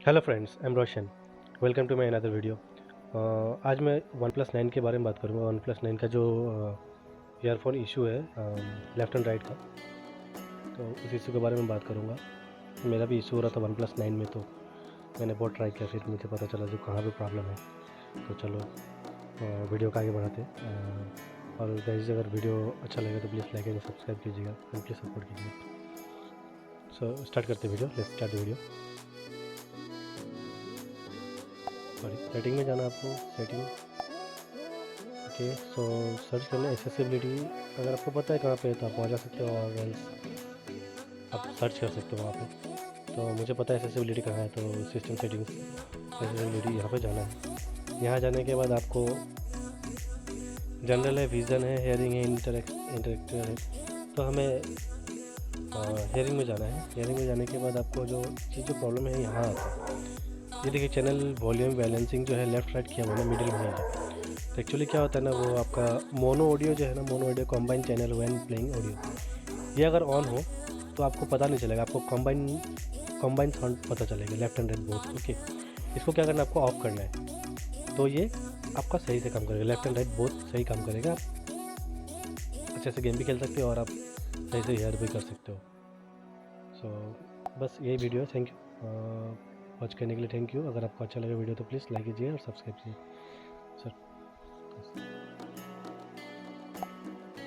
Hello friends, I am Roshan. Welcome to my another video. आज मैं one plus 9 के बारे में बात करूँगा। वन प्लस 9 का जो ईयरफोन इशू है लेफ़्ट एंड राइट का, तो उस इशू के बारे में बात करूँगा। मेरा भी इशू हो रहा था वन प्लस 9 में, तो मैंने बहुत ट्राई किया, फिर मुझे पता चला जो कहाँ पे प्रॉब्लम है। तो चलो वीडियो को आगे बढ़ाते हैं। और गाइस, अगर वीडियो अच्छा लगे तो प्लीज़ लाइक एंड सब्सक्राइब कीजिएगा एंड प्लीज़ सपोर्ट कीजिएगा। सो स्टार्ट करते हैं video. Let's start the video. Sorry, setting में जाना है आपको। Setting, okay. सो सर्च करना एक्सेसिबिलिटी। अगर आपको पता है कहाँ पे है तो आप वहाँ जा सकते हो, और एल्स आप सर्च कर सकते हो वहाँ पे। तो मुझे पता है एक्सेसिबिलिटी कहाँ है, तो सिस्टम सेटिंग्स, एक्सेसिबिलिटी, यहाँ पे जाना है। यहाँ जाने के बाद आपको जनरल है, विज़न है, हेयरिंग है, इंटरेक्टर है। तो हमें हेयरिंग में जाना है। हेयरिंग में जाने के बाद आपको जो चीज़ जो प्रॉब्लम है यहाँ आता है। ये देखिए, चैनल वॉल्यूम बैलेंसिंग जो है लेफ़्ट राइट किया हुआ है ना, मिडिल में है। तो एक्चुअली क्या होता है ना, वो आपका मोनो ऑडियो जो है ना, mono audio combine channel when playing audio, ये अगर ऑन हो तो आपको पता नहीं चलेगा। आपको कॉम्बाइन साउंड पता चलेगा, left and right both. Okay, इसको क्या करना है, आपको ऑफ करना है। तो ये आपका सही से काम करेगा, लेफ्ट एंड राइट बोथ सही काम करेगा। आप अच्छे से गेम भी खेल सकते हो और आप सही से हेयर भी कर सकते हो। सो बस यही वीडियो है। थैंक यू वॉच करने के लिए। Thank you. अगर आपको अच्छा लगे वीडियो तो प्लीज़ लाइक कीजिए और सब्सक्राइब कीजिए।